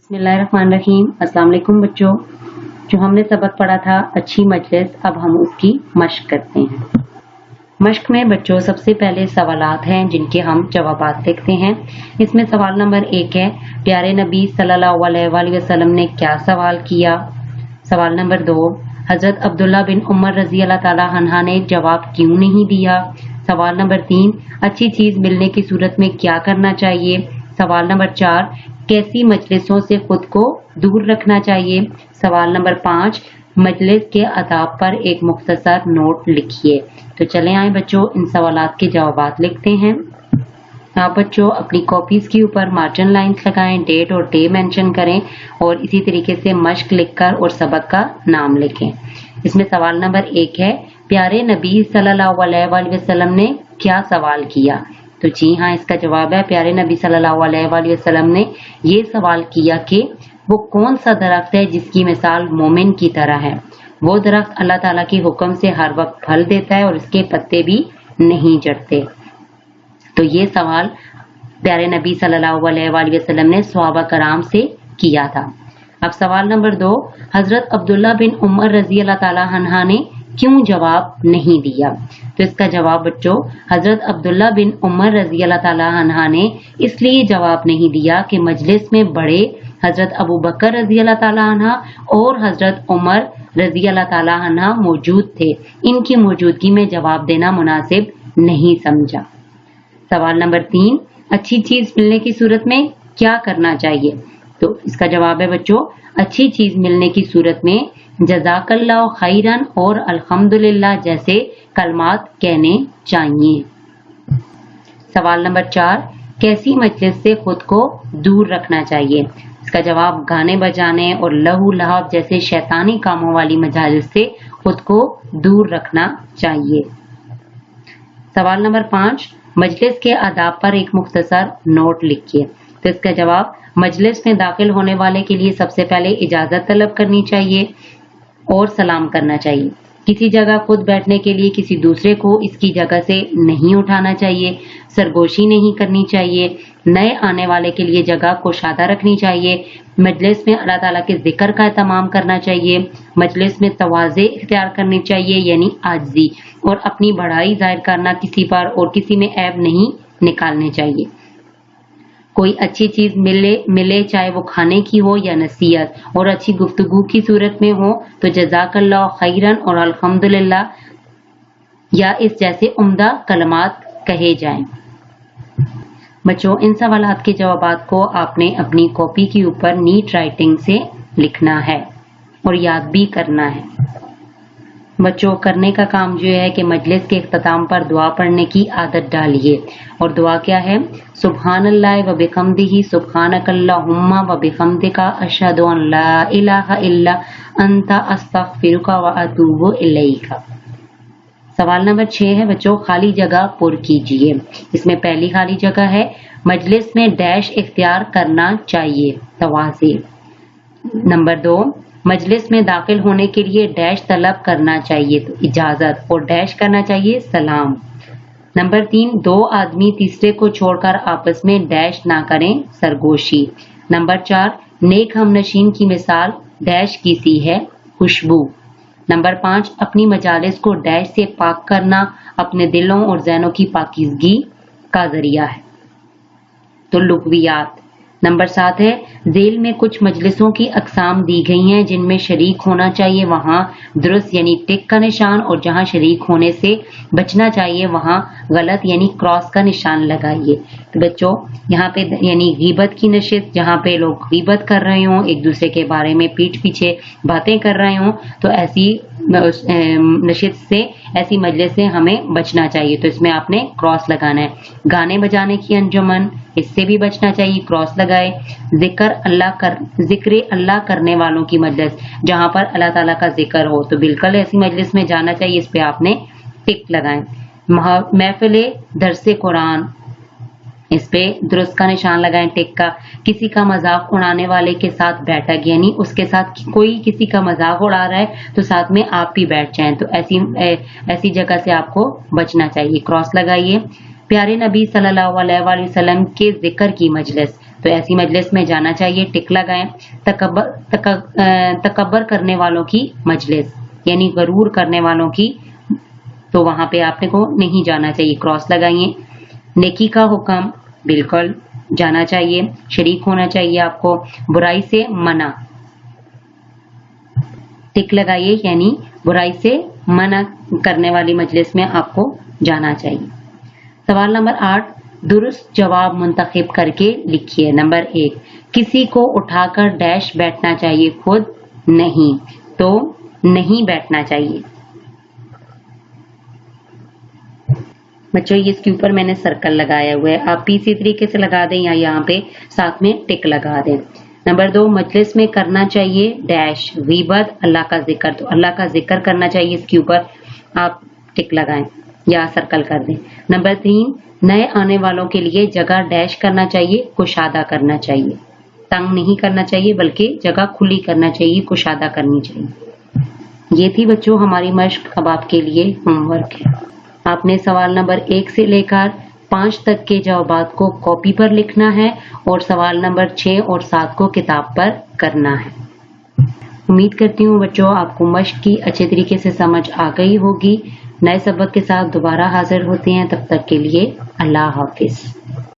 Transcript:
बिस्मिल्लाहिर्रहमानिर्रहीम। अस्सलाम वालेकुम बच्चों। जो हमने सबक पढ़ा था अच्छी मजलिस, अब हम उसकी मश्क करते हैं। मश्क में बच्चों सबसे पहले सवालात हैं जिनके हम जवाबात लिखते हैं। इसमें सवाल नंबर 1 है, प्यारे नबी सल्लल्लाहु अलैहि वसल्लम ने क्या सवाल किया। सवाल नंबर 2, हजरत अब्दुल्ला बिन उमर रजी अल्लाह ताला अन्हा ने जवाब क्यों नहीं दिया। सवाल नंबर 3, अच्छी चीज मिलने की सूरत में क्या करना चाहिए। सवाल नंबर 4, कैसी मजलिसों से खुद को दूर रखना चाहिए। सवाल नंबर 5, मजलिस के आदाब पर एक मुख्तसर नोट लिखिए। तो चले आए बच्चों, इन सवालात के जवाबात लिखते हैं। आप बच्चों अपनी कॉपीज के ऊपर मार्जिन लाइंस लगाएं, डेट और डे मेंशन करें और इसी तरीके से मश्क लिखकर और सबक का नाम लिखें। इसमें सवाल नंबर 1 है, प्यारे नबी सल्लल्लाहु अलैहि वसल्लम ने क्या सवाल किया। तो जी हाँ, इसका जवाब है प्यारे नबी सल्लल्लाहु अलैहि वसल्लम ने ये सवाल किया कि वो कौन सा दरख्त है जिसकी मिसाल मोमिन की तरह है। वो दरख्त अल्लाह ताला के हुक्म से हर वक्त फल देता है और इसके पत्ते भी नहीं झड़ते। तो ये सवाल प्यारे नबी सल्लल्लाहु अलैहि वसल्लम ने सहाबा कराम से किया था। अब सवाल नंबर 2, हजरत अब्दुल्ला बिन उमर रजी अल्लाह ताला अन्हा ने क्यों जवाब नहीं दिया। तो इसका जवाब बच्चों, हजरत अब्दुल्ला बिन उमर रजी अल्लाह ताला अन्हा ने इसलिए जवाब नहीं दिया कि मजलिस में बड़े हजरत अबू बकर रजी अल्लाह ताला अन्हा और हजरत उमर रजी अल्लाह ताला अन्हा मौजूद थे। इनकी मौजूदगी में जवाब देना मुनासिब नहीं समझा। सवाल नंबर 3, अच्छी चीज मिलने की सूरत में क्या करना चाहिए। तो इसका जवाब है बच्चों, अच्छी चीज मिलने की सूरत में जज़ाकल्लाहु खैरन और अल्हम्दुलिल्लाह जैसे कलमात कहने चाहिए। सवाल नंबर 4, कैसी मजलिस से खुद को दूर रखना चाहिए। इसका जवाब, गाने बजाने और लहू लहाब जैसे शैतानी कामों वाली मजालिस से खुद को दूर रखना चाहिए। सवाल नंबर 5, मजलिस के आदाब पर एक मुख्तसर नोट लिखिए। तो इसका जवाब, मजलिस में दाखिल होने वाले के लिए सबसे पहले इजाजत तलब करनी चाहिए और सलाम करना चाहिए। किसी जगह खुद बैठने के लिए किसी दूसरे को इसकी जगह से नहीं उठाना चाहिए। सरगोशी नहीं करनी चाहिए। नए आने वाले के लिए जगह को शादा रखनी चाहिए। मजलिस में अल्लाह ताला के जिक्र का एहतमाम करना चाहिए। मजलिस में तवाज़े इख्तियार करनी चाहिए यानी आजिज़ी, और अपनी बढ़ाई जाहिर करना किसी पर और किसी में ऐब नहीं निकालने चाहिए। कोई अच्छी चीज मिले चाहे वो खाने की हो या नसीहत, और अच्छी गुफ्तगू की सूरत में हो तो जज़ाकल्लाहु खैरन और अल्हम्दुलिल्लाह या इस जैसे उम्दा कलमात कहे जाएं। बच्चों इन सवालात के जवाबात को आपने अपनी कॉपी के ऊपर नीट राइटिंग से लिखना है और याद भी करना है। बच्चों करने का काम जो है कि मजलिस के इख्तिताम पर दुआ पढ़ने की आदत डालिए। और दुआ क्या है, सुब्हानल्लाह व बिहम्दिही सुब्हानकल्लाहुम्मा व बिहम्दिका अशहदु अन ला इलाहा इल्ला अंता अस्तगफिरुका व अतूबु इलैका। सवाल नंबर 6 है बच्चों, खाली जगह पुर कीजिए। इसमें पहली खाली जगह है, मजलिस में डैश इख्तियार करना चाहिए, तवाज़े। नंबर 2, मजलिस में दाखिल होने के लिए डैश तलब करना चाहिए, तो इजाजत, और डैश करना चाहिए सलाम। नंबर 3, 2 आदमी तीसरे को छोड़कर आपस में डैश ना करें, सरगोशी। नंबर 4, नेक हमनशीन की मिसाल डैश की सी है, खुशबू। नंबर 5, अपनी मजालिस को डैश से पाक करना अपने दिलों और ज़हनों की पाकीज़गी का जरिया है, तो लुग़वियात। नंबर 7 है, झेल में कुछ मजलिसों की अकसाम दी गई हैं जिनमें शरीक होना चाहिए वहां दुरुस्त यानी टिक का निशान, और जहां शरीक होने से बचना चाहिए वहां गलत यानी क्रॉस का निशान लगाइए। तो बच्चों यहाँ पे यानी गीबत की नशित, जहाँ पे लोग गीबत कर रहे हों, एक दूसरे के बारे में पीठ पीछे बातें कर रहे हों, तो ऐसी नशित से, ऐसी मजलिस से हमें बचना चाहिए। तो इसमें आपने क्रॉस लगाना है। गाने बजाने की अंजुमन, इससे भी बचना चाहिए, क्रॉस लगाए। जिक्र अल्लाह करने वालों की मजलिस, जहां पर अल्लाह ताला का जिक्र हो तो बिल्कुल ऐसी मजलिस में जाना चाहिए, इस पे आपने टिक लगाएं। महफिल दरसे कुरान, इस पे दुरुस्त का निशान लगाएं, टिक का। किसी का मजाक उड़ाने वाले के साथ बैठक, यानी उसके साथ कोई किसी का मजाक उड़ा रहा है तो साथ में आप भी बैठ जाएं, तो ऐसी जगह से आपको बचना चाहिए, क्रॉस लगाइए। प्यारे नबी सल्लल्लाहु अलैहि वसल्लम के जिक्र की मजलिस, تو ایسی مجلس میں جانا چاہیے. ٹک لگائیں. تکبر کرنے والوں کی مجلس یعنی غرور کرنے والوں کی، تو وہاں پہ آپ کو نہیں جانا چاہیے، کراس لگائیے. نیکی کا حکم بالکل جانا چاہیے، شریک ہونا چاہیے آپ کو. برائی سے منع، ٹک لگائیے، یعنی برائی سے منع کرنے والی مجلس میں آپ کو جانا چاہیے. سوال نمبر 8 درست جواب منتخب کر کے لکھیے. نمبر 1 کسی کو اٹھا کر ڈیش بیٹھنا چاہیے، خود نہیں، تو نہیں بیٹھنا چاہیے. بچوں اس کے اوپر میں نے سرکل لگایا ہوا ہے، آپ بھی اسی طریقے سے لگا دیں یا یہاں پہ ساتھ میں ٹک لگا دیں. نمبر 2 مجلس میں کرنا چاہیے ڈیش غیبت اللہ کا ذکر، تو اللہ کا ذکر کرنا چاہیے، اس کے اوپر آپ ٹک لگائیں یا سرکل کر دیں. نمبر 3 نئے آنے والوں کے لیے جگہ ڈیش کرنا چاہیے، کشادہ کرنا چاہیے، تنگ نہیں کرنا چاہیے بلکہ جگہ کھلی کرنا چاہیے، کشادہ کرنی چاہیے. یہ تھی بچوں ہماری مشق. اب آپ کے لیے ہوم ورک ہے. آپ نے سوال نمبر 1 سے لے کر 5 تک کے جوابات کو کاپی پر لکھنا ہے اور سوال نمبر 6 اور 7 کو کتاب پر کرنا ہے. امید کرتی ہوں بچوں آپ کو مشق کی اچھے طریقے سے سمجھ آ گئی ہوگی. نئے سبق کے ساتھ دوبارہ حاضر ہوتے ہیں، تب تک کے لیے اللہ حافظ.